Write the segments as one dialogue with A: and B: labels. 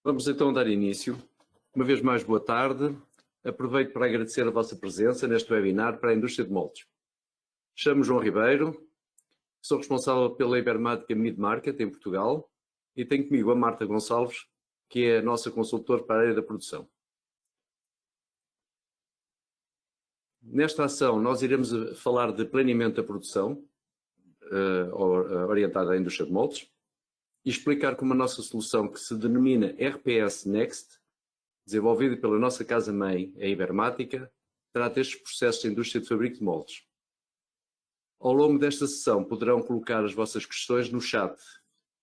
A: Vamos então dar início. Uma vez mais, boa tarde. Aproveito para agradecer a vossa presença neste webinar para a indústria de moldes. Chamo-me João Ribeiro, sou responsável pela Ibermática Mid Market em Portugal e tenho comigo a Marta Gonçalves, que é a nossa consultora para a área da produção. Nesta ação, nós iremos falar de planeamento da produção, orientada à indústria de moldes, e explicar como a nossa solução, que se denomina RPS Next, desenvolvida pela nossa casa-mãe, a Ibermática, trata estes processos da indústria de fabrico de moldes. Ao longo desta sessão poderão colocar as vossas questões no chat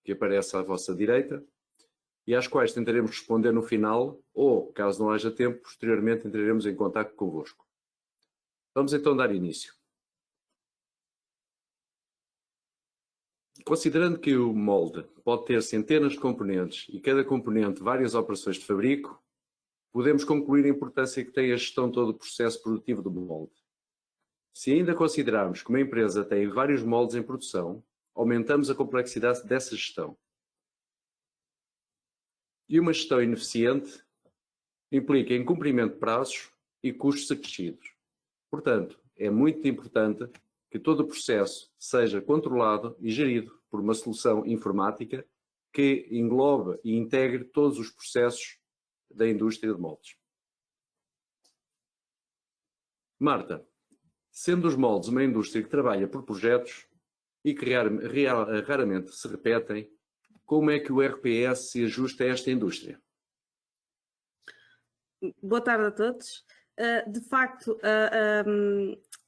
A: que aparece à vossa direita e às quais tentaremos responder no final ou, caso não haja tempo, posteriormente entraremos em contato convosco. Vamos então dar início. Considerando que o molde pode ter centenas de componentes e cada componente várias operações de fabrico, podemos concluir a importância que tem a gestão de todo o processo produtivo do molde. Se ainda considerarmos que uma empresa tem vários moldes em produção, aumentamos a complexidade dessa gestão. E uma gestão ineficiente implica incumprimento de prazos e custos acrescidos. Portanto, é muito importante que todo o processo seja controlado e gerido por uma solução informática que englobe e integre todos os processos da indústria de moldes. Marta, sendo os moldes uma indústria que trabalha por projetos e que raramente se repetem, como é que o RPS se ajusta a esta indústria?
B: Boa tarde a todos. De facto,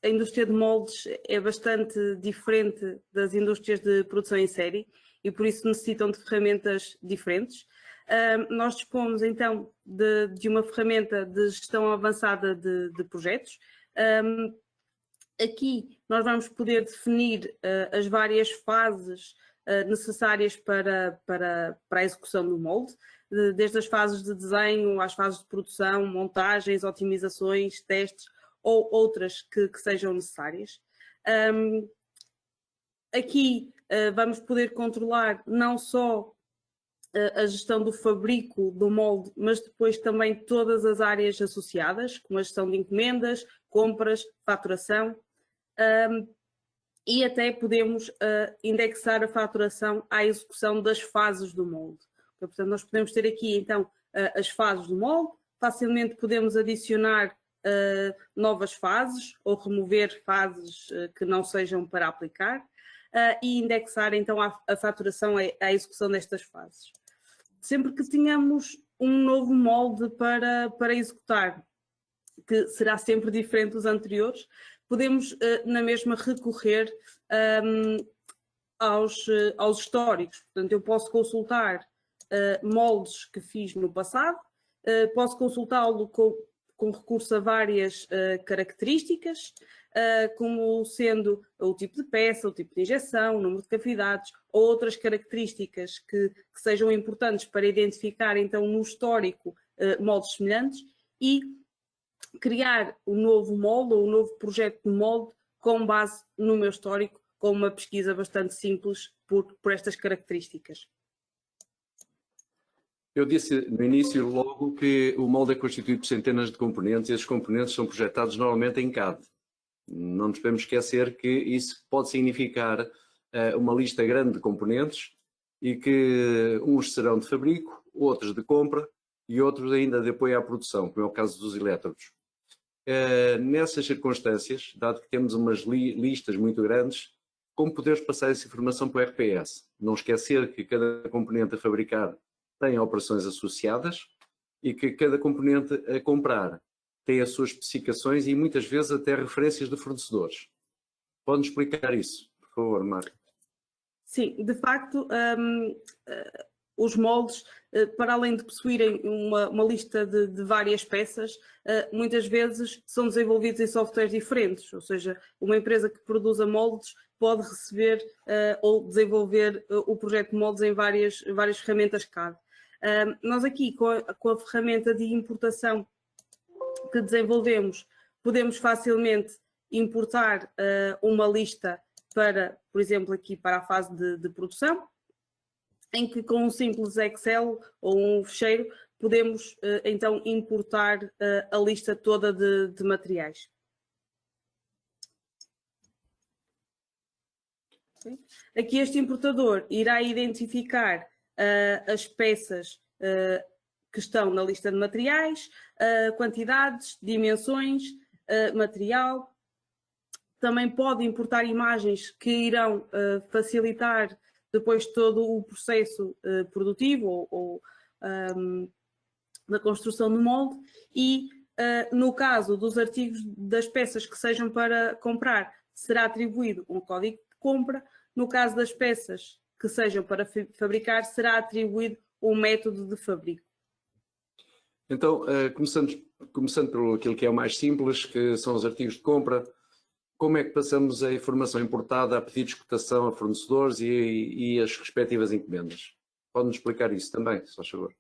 B: a indústria de moldes é bastante diferente das indústrias de produção em série e por isso necessitam de ferramentas diferentes. Nós dispomos então de uma ferramenta de gestão avançada de projetos. Aqui nós vamos poder definir as várias fases necessárias para a execução do molde, desde as fases de desenho às fases de produção, montagens, otimizações, testes ou outras que sejam necessárias. Aqui vamos poder controlar não só a gestão do fabrico do molde, mas depois também todas as áreas associadas, como a gestão de encomendas, compras, faturação, e até podemos indexar a faturação à execução das fases do molde. Portanto, nós podemos ter aqui então as fases do molde, facilmente podemos adicionar novas fases ou remover fases que não sejam para aplicar e indexar então a faturação à execução destas fases. Sempre que tenhamos um novo molde para executar, que será sempre diferente dos anteriores, podemos na mesma recorrer aos históricos. Portanto, eu posso consultar moldes que fiz no passado, posso consultá-lo com recurso a várias características, como sendo o tipo de peça, o tipo de injeção, o número de cavidades ou outras características que sejam importantes para identificar então no histórico moldes semelhantes e criar um novo molde ou um novo projeto de molde com base no meu histórico, com uma pesquisa bastante simples por estas características.
A: Eu disse no início logo que o molde é constituído por centenas de componentes e esses componentes são projetados normalmente em CAD. Não nos podemos esquecer que isso pode significar uma lista grande de componentes e que uns serão de fabrico, outros de compra e outros ainda de apoio à produção, como é o caso dos elétrodos. Nessas circunstâncias, dado que temos umas listas muito grandes, como podemos passar essa informação para o RPS? Não esquecer que cada componente a fabricar tem operações associadas e que cada componente a comprar tem as suas especificações e muitas vezes até referências de fornecedores. Pode-nos explicar isso, por favor, Marta?
B: Sim, de facto, os moldes, para além de possuírem uma lista de várias peças, muitas vezes são desenvolvidos em softwares diferentes, ou seja, uma empresa que produza moldes pode receber ou desenvolver o projeto de moldes em várias ferramentas CAD. Nós aqui, com a ferramenta de importação que desenvolvemos, podemos facilmente importar uma lista para, por exemplo, aqui para a fase de produção. em que com um simples Excel ou um fecheiro podemos então importar a lista toda de materiais. Aqui este importador irá identificar as peças que estão na lista de materiais, quantidades, dimensões, material. Também pode importar imagens que irão facilitar depois todo o processo produtivo ou da construção do molde e no caso dos artigos das peças que sejam para comprar, será atribuído um código de compra. No caso das peças que sejam para fabricar, será atribuído um método de fabrico.
A: Então, começando pelo aquilo que é o mais simples, que são os artigos de compra, como é que passamos a informação importada a pedidos de cotação a fornecedores e as respectivas encomendas? Pode-nos explicar isso também, se faz favor.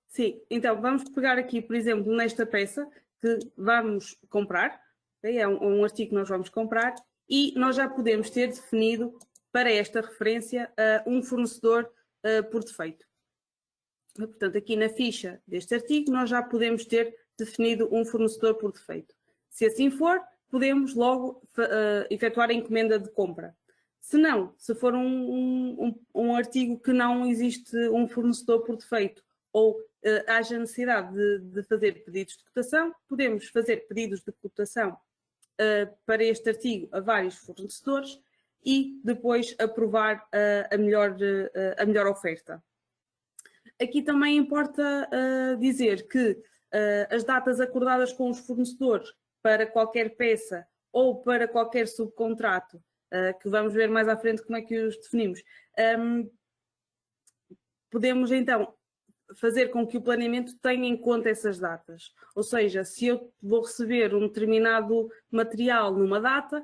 B: Sim, então vamos pegar aqui, por exemplo, nesta peça que vamos comprar, okay? É um artigo que nós vamos comprar e nós já podemos ter definido para esta referência um fornecedor por defeito. Portanto, aqui na ficha deste artigo nós já podemos ter definido um fornecedor por defeito. Se assim for, podemos logo efetuar a encomenda de compra. Se não, se for um artigo que não existe um fornecedor por defeito ou haja necessidade de fazer pedidos de cotação, podemos fazer pedidos de cotação para este artigo a vários fornecedores e depois aprovar a melhor oferta. Aqui também importa dizer que as datas acordadas com os fornecedores para qualquer peça ou para qualquer subcontrato, que vamos ver mais à frente como é que os definimos, podemos então fazer com que o planeamento tenha em conta essas datas. Ou seja, se eu vou receber um determinado material numa data,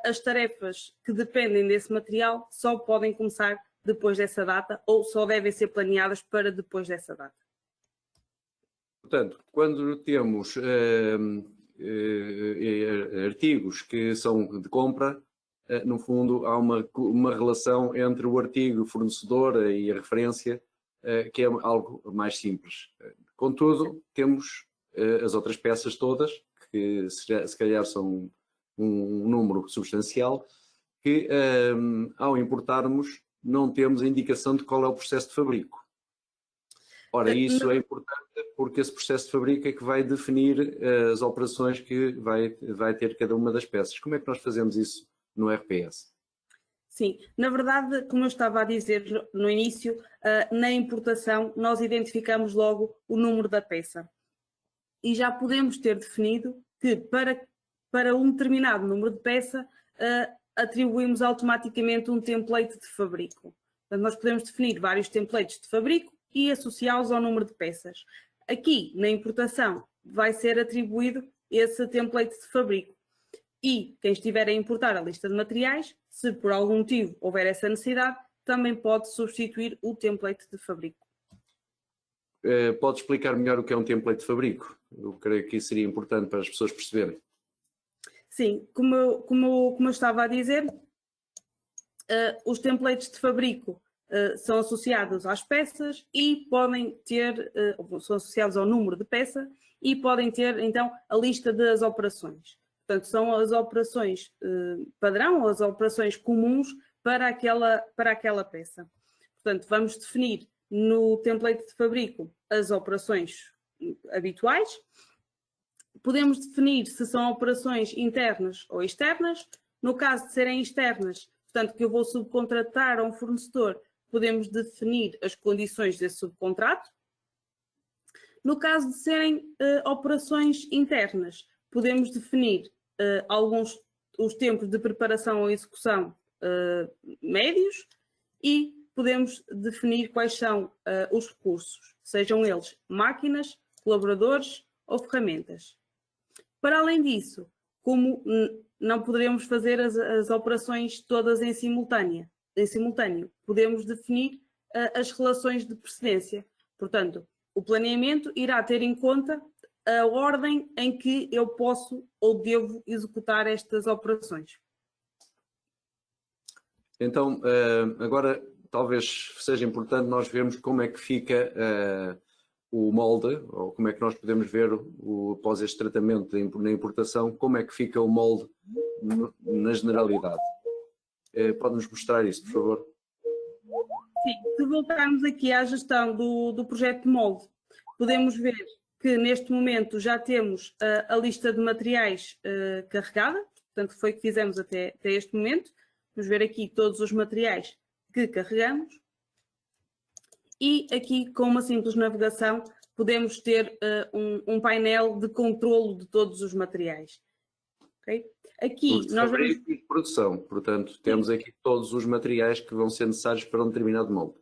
B: as tarefas que dependem desse material só podem começar depois dessa data ou só devem ser planeadas para depois dessa data.
A: Portanto, quando temos artigos que são de compra, no fundo há uma relação entre o artigo, o fornecedor e a referência, que é algo mais simples. Contudo, temos as outras peças todas, que se calhar são um número substancial, que ao importarmos não temos a indicação de qual é o processo de fabrico. Ora, isso é importante porque esse processo de fabrico é que vai definir as operações que vai ter cada uma das peças. Como é que nós fazemos isso no RPS?
B: Sim, na verdade, como eu estava a dizer no início, na importação nós identificamos logo o número da peça e já podemos ter definido que para um determinado número de peça atribuímos automaticamente um template de fabrico. Portanto, nós podemos definir vários templates de fabrico e associá-los ao número de peças. Aqui, na importação, vai ser atribuído esse template de fabrico. E quem estiver a importar a lista de materiais, se por algum motivo houver essa necessidade, também pode substituir o template de fabrico.
A: Pode explicar melhor o que é um template de fabrico? Eu creio que isso seria importante para as pessoas perceberem.
B: Sim, como eu estava a dizer, os templates de fabrico são associados às peças e podem ter, são associados ao número de peça e podem ter então a lista das operações. Portanto, são as operações padrão ou as operações comuns para aquela peça. Portanto, vamos definir no template de fabrico as operações habituais. Podemos definir se são operações internas ou externas. No caso de serem externas, portanto, que eu vou subcontratar a um fornecedor, podemos definir as condições desse subcontrato. No caso de serem operações internas, podemos definir os tempos de preparação ou execução médios e podemos definir quais são os recursos, sejam eles máquinas, colaboradores ou ferramentas. Para além disso, como não poderemos fazer as operações todas em simultâneo, podemos definir as relações de precedência. Portanto, o planeamento irá ter em conta a ordem em que eu posso ou devo executar estas operações.
A: Então, agora talvez seja importante nós vermos como é que fica o molde, ou como é que nós podemos ver, após este tratamento na importação, como é que fica o molde na generalidade. Pode-nos mostrar isso, por favor?
B: Sim, se voltarmos aqui à gestão do projeto de molde, podemos ver que neste momento já temos a lista de materiais carregada, portanto foi o que fizemos até este momento. Vamos ver aqui todos os materiais que carregamos. E aqui, com uma simples navegação, podemos ter um painel de controlo de todos os materiais. Okay? Aqui
A: de
B: nós
A: fabrico e de produção, portanto, temos aqui todos os materiais que vão ser necessários para um determinado molde.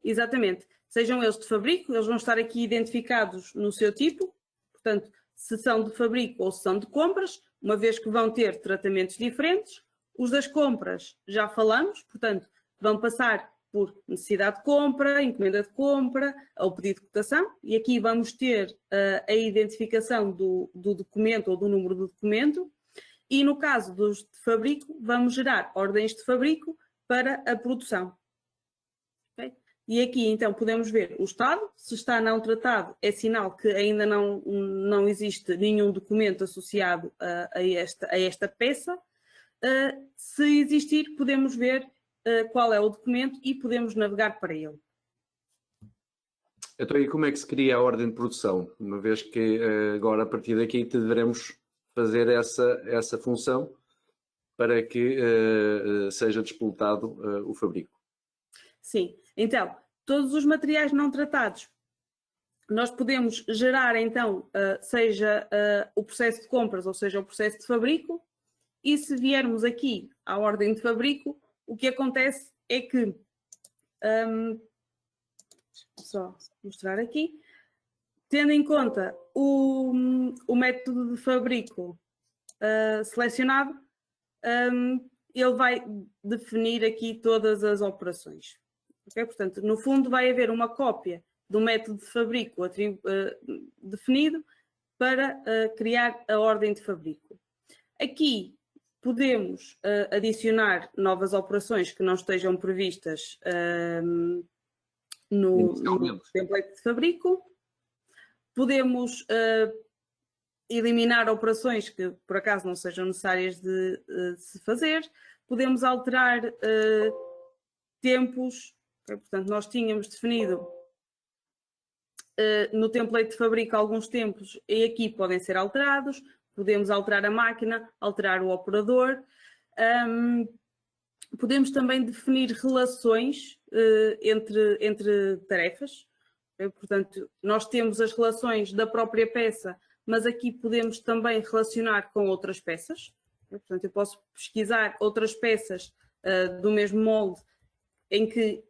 B: Exatamente. Sejam eles de fabrico, eles vão estar aqui identificados no seu tipo, portanto, se são de fabrico ou se são de compras, uma vez que vão ter tratamentos diferentes. Os das compras já falamos, portanto, vão passar por necessidade de compra, encomenda de compra, ou pedido de cotação, e aqui vamos ter a identificação do documento ou do número do documento, e no caso dos de fabrico, vamos gerar ordens de fabrico para a produção. Okay? E aqui então podemos ver o estado, se está não tratado é sinal que ainda não existe nenhum documento associado a esta peça. Se existir, podemos ver qual é o documento e podemos navegar para ele.
A: Então, e como é que se cria a ordem de produção? Uma vez que agora, a partir daqui, deveremos fazer essa função para que seja despoltado o fabrico.
B: Sim, então, todos os materiais não tratados, nós podemos gerar então, seja o processo de compras ou seja o processo de fabrico, e se viermos aqui à ordem de fabrico, o que acontece é que, só mostrar aqui, tendo em conta o método de fabrico selecionado, ele vai definir aqui todas as operações. Okay? Portanto, no fundo vai haver uma cópia do método de fabrico definido para criar a ordem de fabrico. Aqui podemos adicionar novas operações que não estejam previstas no template de fabrico. Podemos eliminar operações que por acaso não sejam necessárias de se fazer. Podemos alterar tempos. Okay? Portanto, nós tínhamos definido no template de fabrico alguns tempos e aqui podem ser alterados. Podemos alterar a máquina, alterar o operador. Podemos também definir relações entre tarefas. Portanto, nós temos as relações da própria peça, mas aqui podemos também relacionar com outras peças. Portanto, eu posso pesquisar outras peças do mesmo molde em que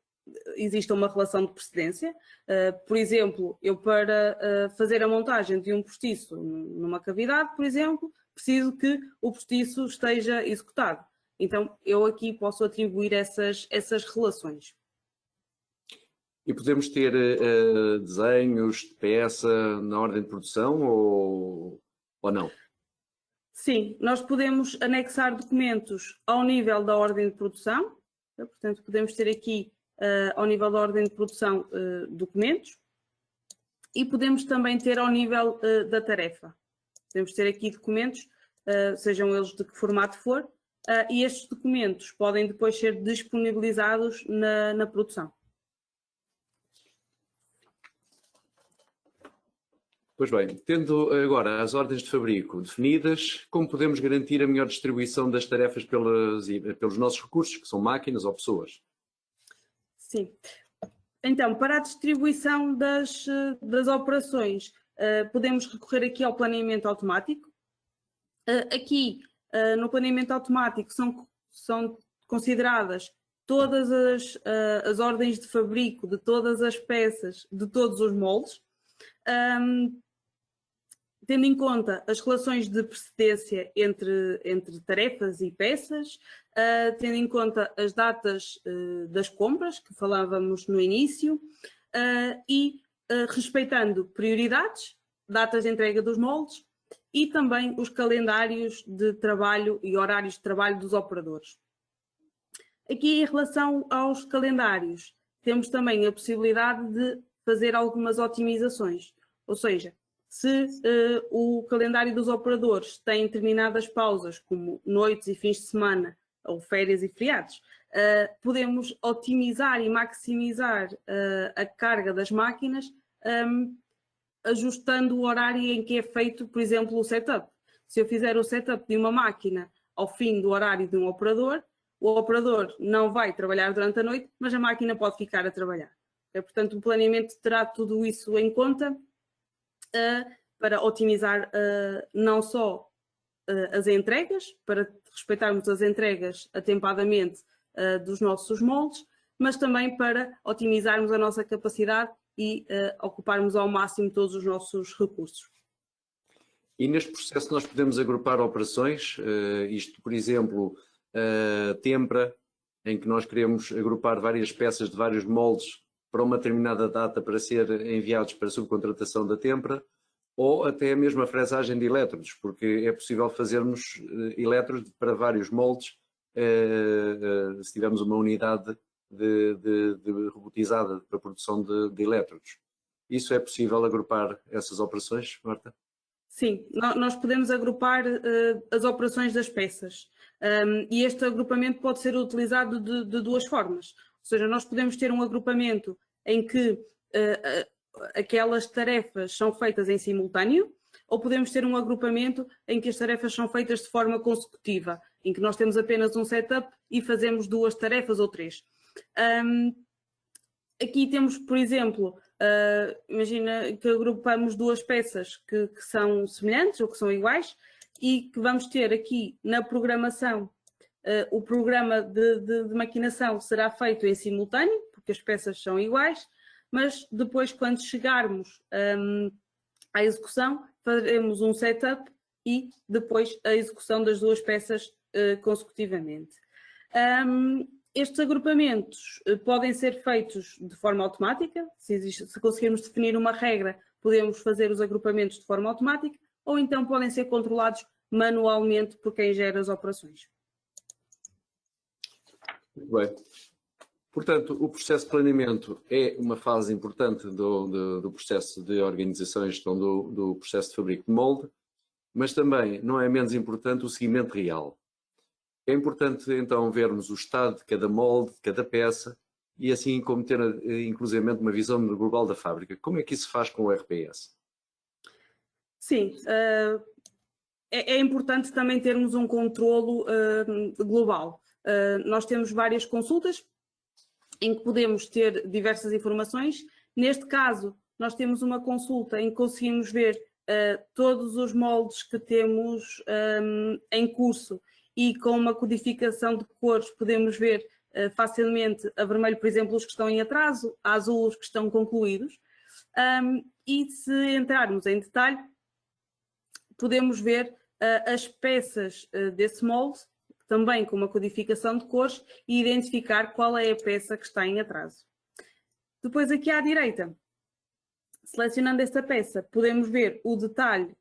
B: existe uma relação de precedência. Por exemplo, eu para fazer a montagem de um postiço numa cavidade, por exemplo, preciso que o postiço esteja executado. Então, eu aqui posso atribuir essas relações.
A: E podemos ter desenhos de peça na ordem de produção ou não?
B: Sim, nós podemos anexar documentos ao nível da ordem de produção. Portanto, podemos ter aqui ao nível da ordem de produção documentos e podemos também ter ao nível da tarefa. Podemos ter aqui documentos, sejam eles de que formato for, e estes documentos podem depois ser disponibilizados na produção.
A: Pois bem, tendo agora as ordens de fabrico definidas, como podemos garantir a melhor distribuição das tarefas pelos nossos recursos, que são máquinas ou pessoas?
B: Sim. Então, para a distribuição das operações, podemos recorrer aqui ao planeamento automático. Aqui, no planeamento automático, são consideradas todas as ordens de fabrico de todas as peças, de todos os moldes, tendo em conta as relações de precedência entre tarefas e peças, tendo em conta as datas das compras, que falávamos no início, e respeitando prioridades, datas de entrega dos moldes e também os calendários de trabalho e horários de trabalho dos operadores. Aqui em relação aos calendários, temos também a possibilidade de fazer algumas otimizações, ou seja, se o calendário dos operadores tem determinadas pausas, como noites e fins de semana, ou férias e feriados, podemos otimizar e maximizar a carga das máquinas, ajustando o horário em que é feito, por exemplo, o setup. Se eu fizer o setup de uma máquina ao fim do horário de um operador, o operador não vai trabalhar durante a noite, mas a máquina pode ficar a trabalhar. Portanto, o planeamento terá tudo isso em conta para otimizar não só as entregas, para respeitarmos as entregas atempadamente dos nossos moldes, mas também para otimizarmos a nossa capacidade e ocuparmos ao máximo todos os nossos recursos.
A: E neste processo nós podemos agrupar operações, isto, por exemplo, tempra, em que nós queremos agrupar várias peças de vários moldes para uma determinada data para ser enviados para a subcontratação da tempra, ou até mesmo a fresagem de elétrodos, porque é possível fazermos elétrodos para vários moldes, se tivermos uma unidade robotizada para a produção de elétrodos. Isso é possível agrupar essas operações, Marta?
B: Sim, nós podemos agrupar as operações das peças e este agrupamento pode ser utilizado de duas formas. Ou seja, nós podemos ter um agrupamento em que aquelas tarefas são feitas em simultâneo, ou podemos ter um agrupamento em que as tarefas são feitas de forma consecutiva, em que nós temos apenas um setup e fazemos duas tarefas ou três. Aqui temos, por exemplo, imagina que agrupamos duas peças que são semelhantes ou que são iguais e que vamos ter aqui na programação, o programa de maquinação será feito em simultâneo, porque as peças são iguais, mas depois quando chegarmos à execução, faremos um setup e depois a execução das duas peças consecutivamente. Estes agrupamentos podem ser feitos de forma automática, se conseguirmos definir uma regra, podemos fazer os agrupamentos de forma automática, ou então podem ser controlados manualmente por quem gera as operações.
A: Muito bem. Portanto, o processo de planeamento é uma fase importante do processo de organização e gestão do processo de fabrico de molde, mas também não é menos importante o seguimento real. É importante então vermos o estado de cada molde, de cada peça e assim como ter inclusivamente uma visão global da fábrica. Como é que isso se faz com o RPS?
B: Sim, é importante também termos um controlo global. Nós temos várias consultas em que podemos ter diversas informações. Neste caso, nós temos uma consulta em que conseguimos ver todos os moldes que temos em curso e com uma codificação de cores podemos ver facilmente a vermelho, por exemplo, os que estão em atraso, a azul os que estão concluídos. E se entrarmos em detalhe, podemos ver as peças desse molde, também com uma codificação de cores, e identificar qual é a peça que está em atraso. Depois aqui à direita, selecionando esta peça, podemos ver o detalhe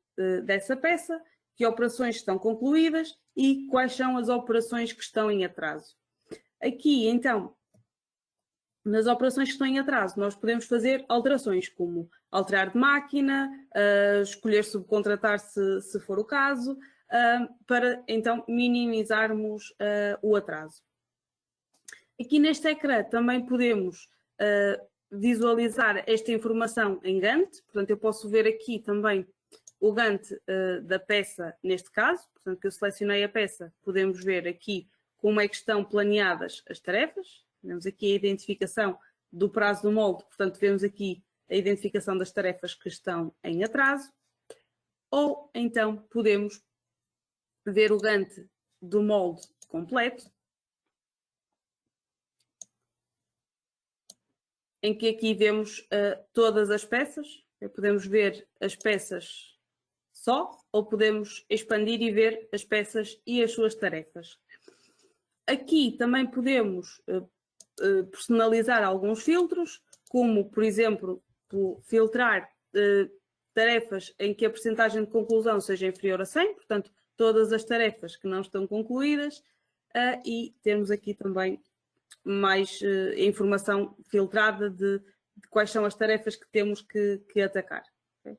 B: dessa peça, que operações estão concluídas e quais são as operações que estão em atraso. Aqui, então, nas operações que estão em atraso, nós podemos fazer alterações, como alterar de máquina, escolher subcontratar se for o caso, para então minimizarmos o atraso. Aqui neste ecrã também podemos visualizar esta informação em Gantt, portanto eu posso ver aqui também o Gantt da peça neste caso, portanto que eu selecionei a peça, podemos ver aqui como é que estão planeadas as tarefas, vemos aqui a identificação do prazo do molde, portanto vemos aqui a identificação das tarefas que estão em atraso, ou então podemos ver o Gantt do molde completo, em que aqui vemos todas as peças, podemos ver as peças só, ou podemos expandir e ver as peças e as suas tarefas. Aqui também podemos personalizar alguns filtros, como, por exemplo, filtrar tarefas em que a percentagem de conclusão seja inferior a 100, portanto, todas as tarefas que não estão concluídas, e temos aqui também mais informação filtrada de quais são as tarefas que temos que atacar. Okay?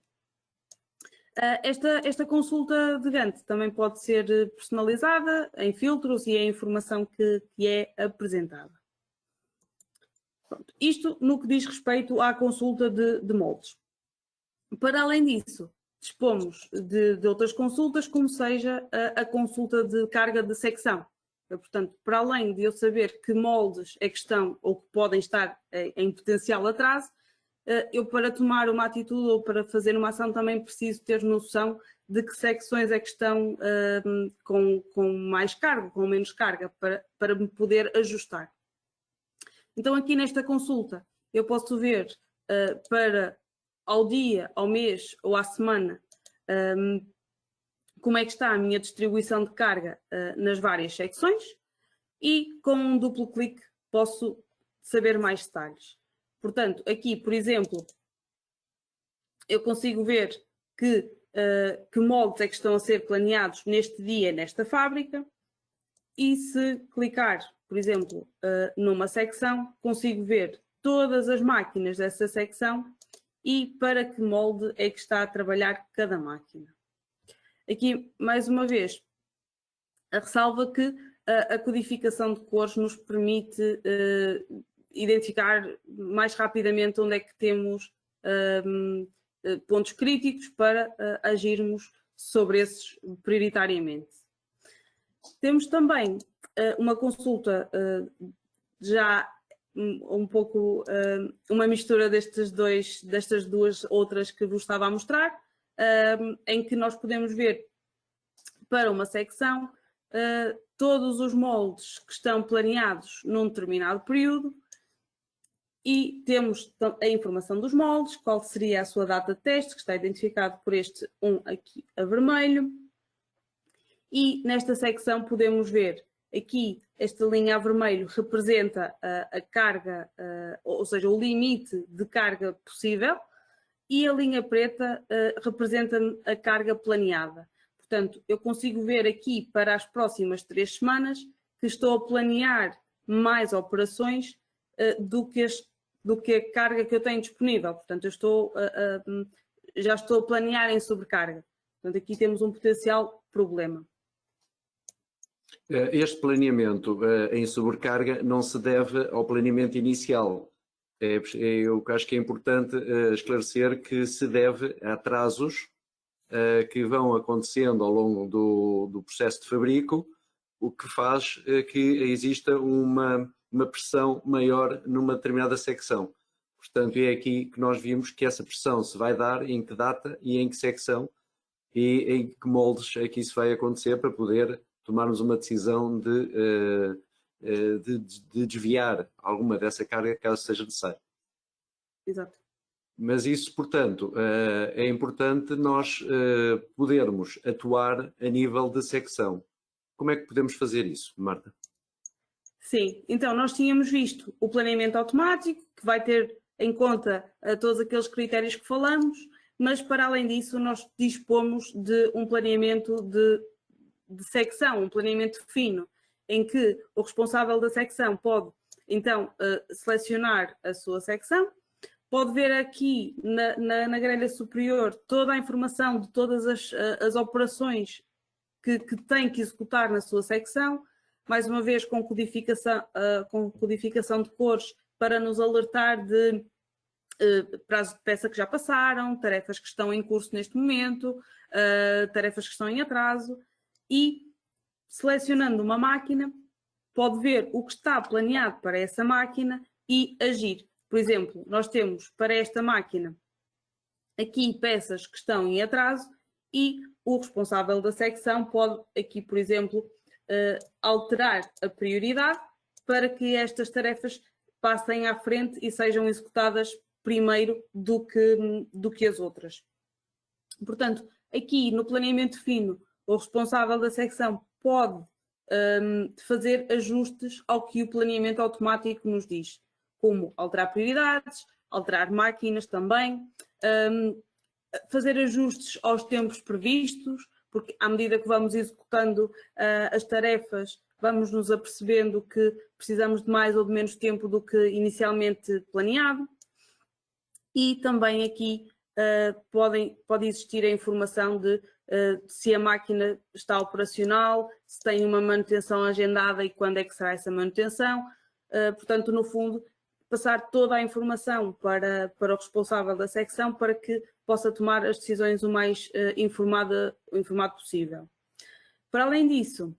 B: Esta consulta de Gantt também pode ser personalizada em filtros e a informação que é apresentada. Pronto. Isto no que diz respeito à consulta de moldes. Para além disso, dispomos de outras consultas, como seja a consulta de carga de secção. Portanto, para além de eu saber que moldes é que estão ou que podem estar em potencial atraso, eu para tomar uma atitude ou para fazer uma ação também preciso ter noção de que secções é que estão com mais carga, com menos carga, para me poder ajustar. Então aqui nesta consulta eu posso ver para ao dia, ao mês ou à semana como é que está a minha distribuição de carga nas várias secções e com um duplo clique posso saber mais detalhes. Portanto, aqui, por exemplo, eu consigo ver que moldes é que estão a ser planeados neste dia, nesta fábrica, e se clicar, por exemplo, numa secção, consigo ver todas as máquinas dessa secção e para que molde é que está a trabalhar cada máquina. Aqui, mais uma vez, a ressalva que a codificação de cores nos permite identificar mais rapidamente onde é que temos pontos críticos para agirmos sobre esses prioritariamente. Temos também uma consulta já um pouco uma mistura destas duas outras que vos estava a mostrar, em que nós podemos ver para uma secção todos os moldes que estão planeados num determinado período e temos a informação dos moldes, qual seria a sua data de teste, que está identificado por este 1 aqui a vermelho. E nesta secção podemos ver aqui, esta linha a vermelho representa a carga, ou seja, o limite de carga possível, e a linha preta representa a carga planeada. Portanto, eu consigo ver aqui para as próximas 3 semanas que estou a planear mais operações do que a carga que eu tenho disponível. Portanto, eu já estou a planear em sobrecarga. Portanto, aqui temos um potencial problema.
A: Este planeamento em sobrecarga não se deve ao planeamento inicial. Eu acho que é importante esclarecer que se deve a atrasos que vão acontecendo ao longo do processo de fabrico, o que faz que exista uma pressão maior numa determinada secção. Portanto, é aqui que nós vimos que essa pressão se vai dar, em que data e em que secção e em que moldes é que isso vai acontecer para poder tomarmos uma decisão de desviar alguma dessa carga caso seja necessário.
B: Exato.
A: Mas isso, portanto, é importante nós podermos atuar a nível de secção. Como é que podemos fazer isso, Marta?
B: Sim, então nós tínhamos visto o planeamento automático, que vai ter em conta todos aqueles critérios que falamos, mas para além disso nós dispomos de um planeamento de secção, um planeamento fino, em que o responsável da secção pode então selecionar a sua secção, pode ver aqui na grelha superior toda a informação de todas as operações que tem que executar na sua secção, mais uma vez com codificação de cores para nos alertar de prazos de peça que já passaram, tarefas que estão em curso neste momento, tarefas que estão em atraso, e selecionando uma máquina pode ver o que está planeado para essa máquina e agir. Por exemplo, nós temos para esta máquina aqui peças que estão em atraso e o responsável da secção pode aqui, por exemplo, alterar a prioridade para que estas tarefas passem à frente e sejam executadas primeiro do que as outras. Portanto, aqui no planeamento fino, o responsável da secção pode fazer ajustes ao que o planeamento automático nos diz, como alterar prioridades, alterar máquinas também, fazer ajustes aos tempos previstos, porque à medida que vamos executando as tarefas, vamos nos apercebendo que precisamos de mais ou de menos tempo do que inicialmente planeado. E também aqui pode existir a informação de se a máquina está operacional, se tem uma manutenção agendada e quando é que será essa manutenção. Portanto, no fundo, passar toda a informação para o responsável da secção para que possa tomar as decisões o mais informado possível. Para além disso,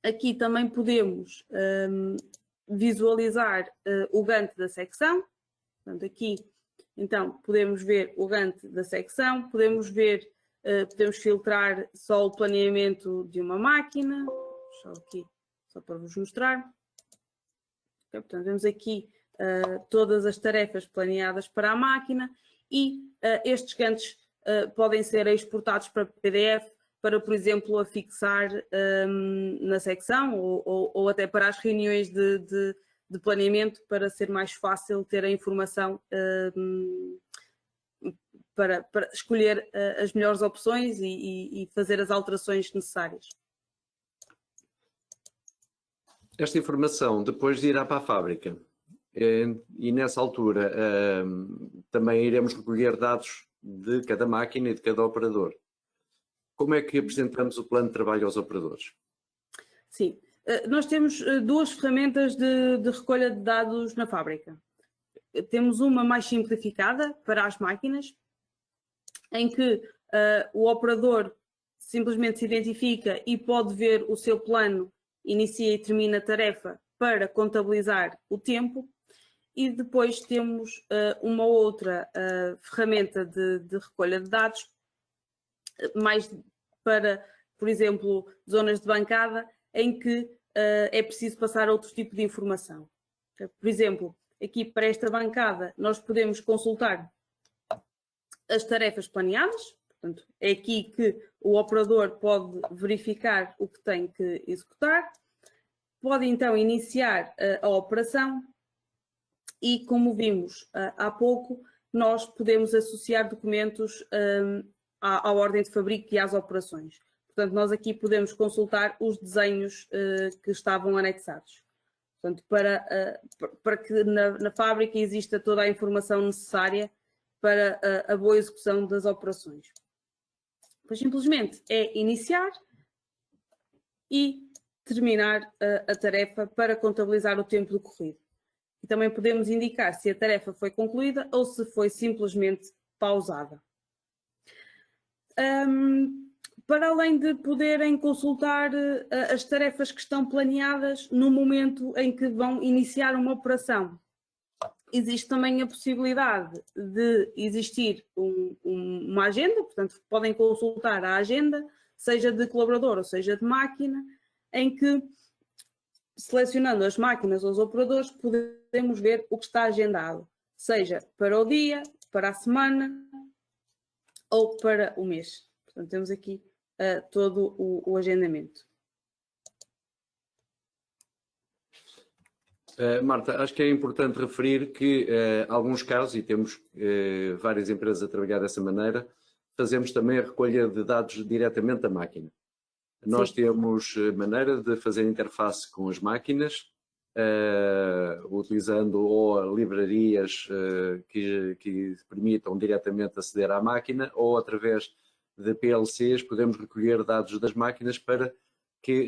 B: aqui também podemos visualizar o Gantt da secção. Portanto, aqui, então, podemos ver o Gantt da secção, podemos ver, podemos filtrar só o planeamento de uma máquina, só aqui, só para vos mostrar. Okay, portanto, vemos aqui todas as tarefas planeadas para a máquina e estes Gantts podem ser exportados para PDF para, por exemplo, afixar na secção ou até para as reuniões de planeamento para ser mais fácil ter a informação para escolher as melhores opções e fazer as alterações necessárias.
A: Esta informação depois irá para a fábrica e nessa altura também iremos recolher dados de cada máquina e de cada operador. Como é que apresentamos o plano de trabalho aos operadores? Sim,
B: nós temos duas ferramentas de recolha de dados na fábrica. Temos uma mais simplificada para as máquinas, em que o operador simplesmente se identifica e pode ver o seu plano, inicia e termina a tarefa para contabilizar o tempo. E depois temos uma outra ferramenta de recolha de dados, mais para, por exemplo, zonas de bancada, em que é preciso passar outro tipo de informação. Por exemplo, aqui para esta bancada, nós podemos consultar as tarefas planeadas, portanto, é aqui que o operador pode verificar o que tem que executar, pode então iniciar a operação e, como vimos há pouco, nós podemos associar documentos à ordem de fabrico e às operações. Portanto, nós aqui podemos consultar os desenhos que estavam anexados. Portanto, para que na fábrica exista toda a informação necessária para a boa execução das operações. Pois simplesmente é iniciar e terminar a tarefa para contabilizar o tempo decorrido. E também podemos indicar se a tarefa foi concluída ou se foi simplesmente pausada. Para além de poderem consultar as tarefas que estão planeadas no momento em que vão iniciar uma operação, existe também a possibilidade de existir uma agenda, portanto podem consultar a agenda, seja de colaborador ou seja de máquina, em que, selecionando as máquinas ou os operadores, podemos ver o que está agendado, seja para o dia, para a semana ou para o mês. Portanto, temos aqui todo o agendamento.
A: Marta, acho que é importante referir que, em alguns casos, e temos várias empresas a trabalhar dessa maneira, fazemos também a recolha de dados diretamente da máquina. Nós temos maneira de fazer interface com as máquinas, utilizando ou livrarias que permitam diretamente aceder à máquina, ou através de PLCs podemos recolher dados das máquinas para que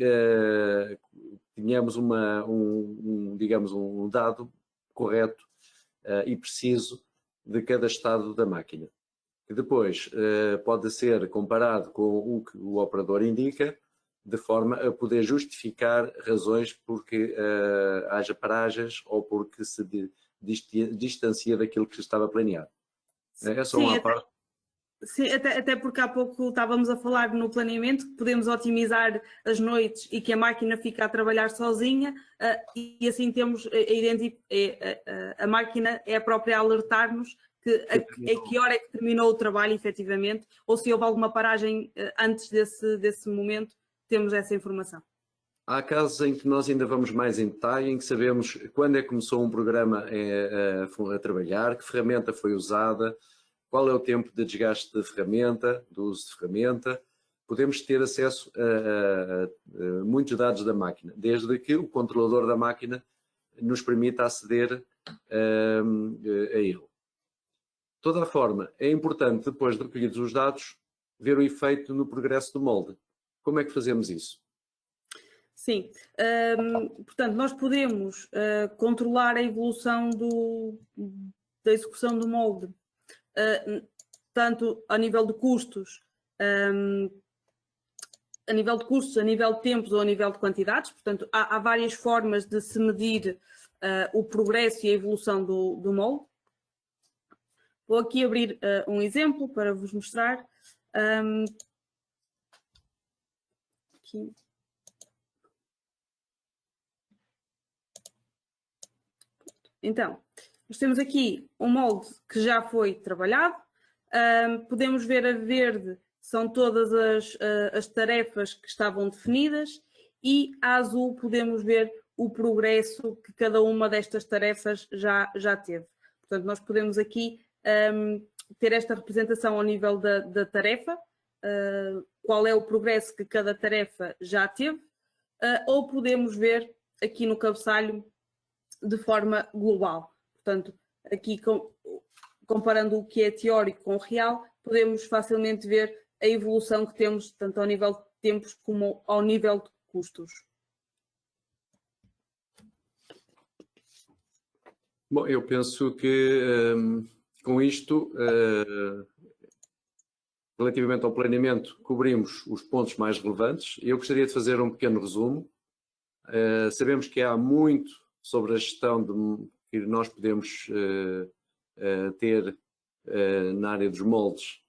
A: tenhamos digamos, um dado correto e preciso de cada estado da máquina. Que depois pode ser comparado com o que o operador indica, de forma a poder justificar razões porque haja paragens ou porque se distancia daquilo que estava planeado. É só uma parte.
B: Sim, até porque há pouco estávamos a falar no planeamento que podemos otimizar as noites e que a máquina fica a trabalhar sozinha e assim temos a máquina é a própria a alertar-nos a que hora é que terminou o trabalho efetivamente ou se houve alguma paragem antes desse momento, temos essa informação.
A: Há casos em que nós ainda vamos mais em detalhe, em que sabemos quando é que começou um programa a trabalhar, que ferramenta foi usada, qual é o tempo de desgaste de ferramenta, do uso de ferramenta, podemos ter acesso a muitos dados da máquina, desde que o controlador da máquina nos permita aceder a ele. De toda a forma, é importante, depois de recolhidos os dados, ver o efeito no progresso do molde. Como é que fazemos isso?
B: Sim, portanto, nós podemos controlar a evolução da execução do molde, tanto a nível de custos, a nível de tempos ou a nível de quantidades. Portanto, há várias formas de se medir o progresso e a evolução do molde. Vou aqui abrir um exemplo para vos mostrar. Aqui. Então, nós temos aqui um molde que já foi trabalhado. Podemos ver a verde, são todas as tarefas que estavam definidas, e a azul podemos ver o progresso que cada uma destas tarefas já teve. Portanto, nós podemos aqui ter esta representação ao nível da tarefa, qual é o progresso que cada tarefa já teve, ou podemos ver aqui no cabeçalho de forma global. Portanto, aqui comparando o que é teórico com o real, podemos facilmente ver a evolução que temos tanto ao nível de tempos como ao nível de custos.
A: Bom, eu penso que com isto, relativamente ao planeamento, cobrimos os pontos mais relevantes. Eu gostaria de fazer um pequeno resumo. Sabemos que há muito sobre a gestão que nós podemos ter na área dos moldes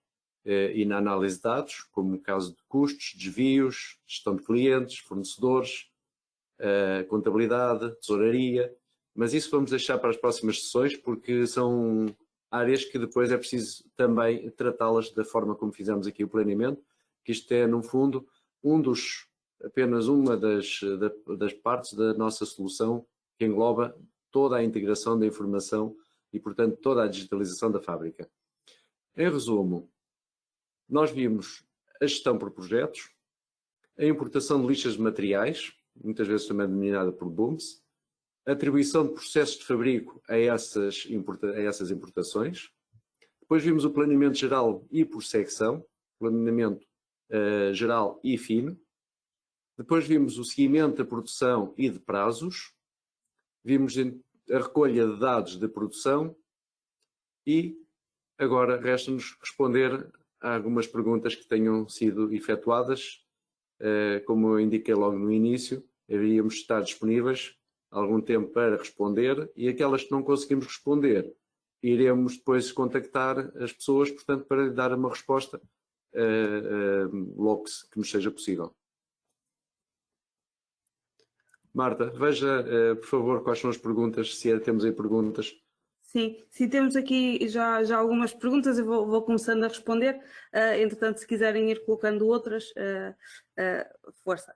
A: e na análise de dados, como o caso de custos, desvios, gestão de clientes, fornecedores, contabilidade, tesouraria, mas isso vamos deixar para as próximas sessões, porque são áreas que depois é preciso também tratá-las da forma como fizemos aqui o planeamento, que isto é, no fundo, apenas uma das partes da nossa solução que engloba toda a integração da informação e, portanto, toda a digitalização da fábrica. Em resumo, nós vimos a gestão por projetos, a importação de lixas de materiais, muitas vezes também denominada por BOOMs, a atribuição de processos de fabrico a essas importações. Depois vimos o planeamento geral e por secção, planeamento geral e fino. Depois vimos o seguimento da produção e de prazos. Vimos a recolha de dados de produção e agora resta-nos responder a algumas perguntas que tenham sido efetuadas. Como eu indiquei logo no início, haveríamos de estar disponíveis algum tempo para responder, e aquelas que não conseguimos responder, iremos depois contactar as pessoas, portanto, para lhe dar uma resposta logo que nos seja possível. Marta, veja, por favor, quais são as perguntas, se temos aí perguntas.
B: Sim, temos aqui já algumas perguntas, eu vou começando a responder. Entretanto, se quiserem ir colocando outras, força.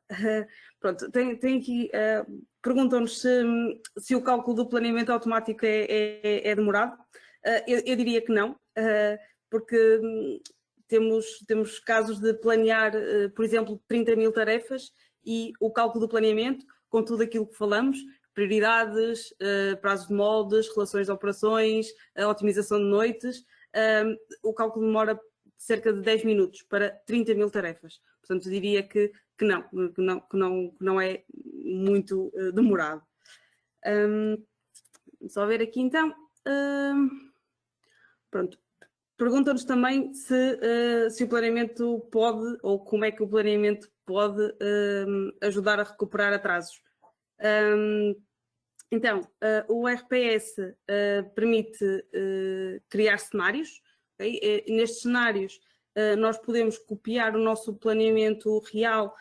B: Pronto, tem aqui, perguntam-nos se o cálculo do planeamento automático é demorado. Eu diria que não, porque temos casos de planear, por exemplo, 30.000 tarefas, e o cálculo do planeamento, com tudo aquilo que falamos, prioridades, prazos de moldes, relações de operações, a otimização de noites, o cálculo demora cerca de 10 minutos para 30.000 tarefas. Portanto, diria que não é muito demorado. Só ver aqui então. Pronto. Perguntam-nos também se o planeamento pode, ou como é que o planeamento pode ajudar a recuperar atrasos. Então, o RPS permite criar cenários. Okay? Nestes cenários, nós podemos copiar o nosso planeamento real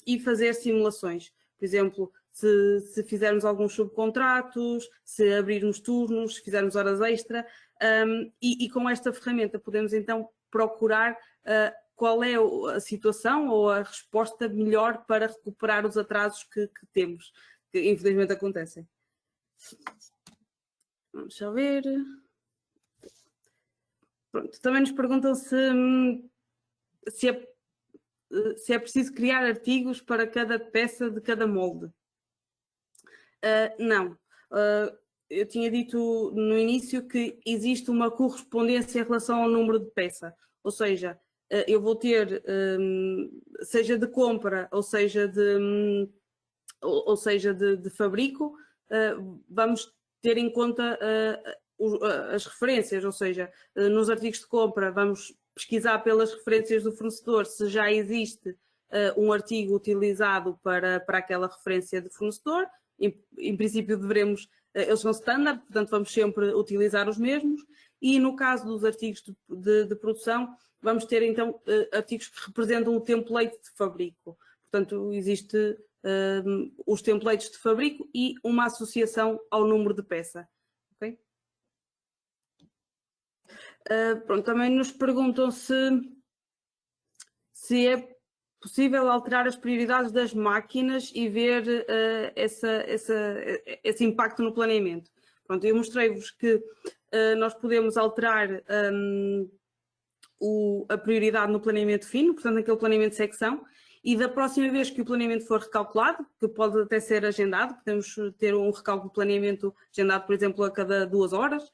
B: e fazer simulações. Por exemplo, se fizermos alguns subcontratos, se abrirmos turnos, se fizermos horas extra, e com esta ferramenta podemos então procurar qual é a situação ou a resposta melhor para recuperar os atrasos que temos, que infelizmente acontecem. Vamos só ver. Pronto, também nos perguntam se se é preciso criar artigos para cada peça de cada molde. Não. Eu tinha dito no início que existe uma correspondência em relação ao número de peça, ou seja, eu vou ter, seja de compra ou seja de fabrico, vamos ter em conta as referências, ou seja, nos artigos de compra vamos pesquisar pelas referências do fornecedor se já existe um artigo utilizado para aquela referência de fornecedor. Em princípio devemos, eles são standard, portanto vamos sempre utilizar os mesmos, e no caso dos artigos de produção vamos ter então artigos que representam o template de fabrico. Portanto, existe os templates de fabrico e uma associação ao número de peça. Okay? Pronto, também nos perguntam se é possível alterar as prioridades das máquinas e ver esse impacto no planeamento. Pronto, eu mostrei-vos que nós podemos alterar a prioridade no planeamento fino, portanto, naquele planeamento de secção, e da próxima vez que o planeamento for recalculado, que pode até ser agendado, podemos ter um recálculo de planeamento agendado, por exemplo, a cada 2 horas,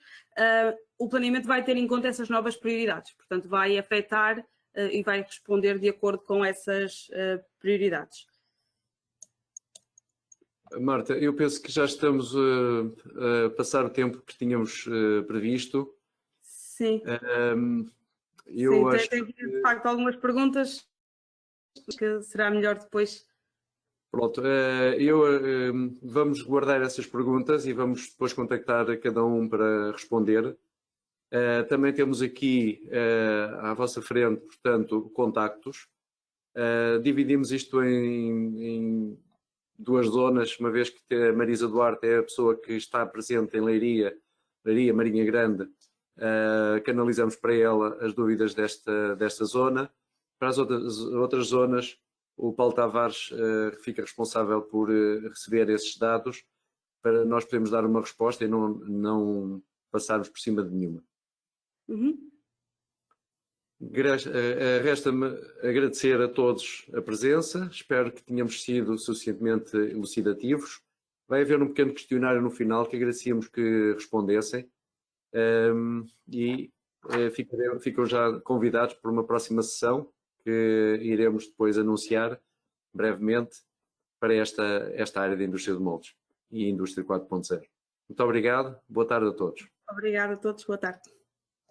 B: o planeamento vai ter em conta essas novas prioridades, portanto, vai afetar e vai responder de acordo com essas prioridades.
A: Marta, eu penso que já estamos a passar o tempo que tínhamos previsto.
B: Sim.
A: Eu acho
B: tem de facto algumas perguntas que será melhor depois.
A: Pronto, vamos guardar essas perguntas e vamos depois contactar cada um para responder. Também temos aqui à vossa frente, portanto, contactos. Dividimos isto em 2 zonas, uma vez que a Marisa Duarte é a pessoa que está presente em Leiria, Marinha Grande, canalizamos para ela as dúvidas desta zona. Para as outras zonas, o Paulo Tavares fica responsável por receber esses dados para nós podermos dar uma resposta e não passarmos por cima de nenhuma. Resta-me agradecer a todos a presença, espero que tenhamos sido suficientemente elucidativos. Vai haver um pequeno questionário no final que agradecíamos que respondessem e ficam já convidados para uma próxima sessão que iremos depois anunciar brevemente para esta área da indústria de moldes e indústria 4.0. Muito obrigado, boa tarde a todos.
B: Obrigada a todos, boa tarde.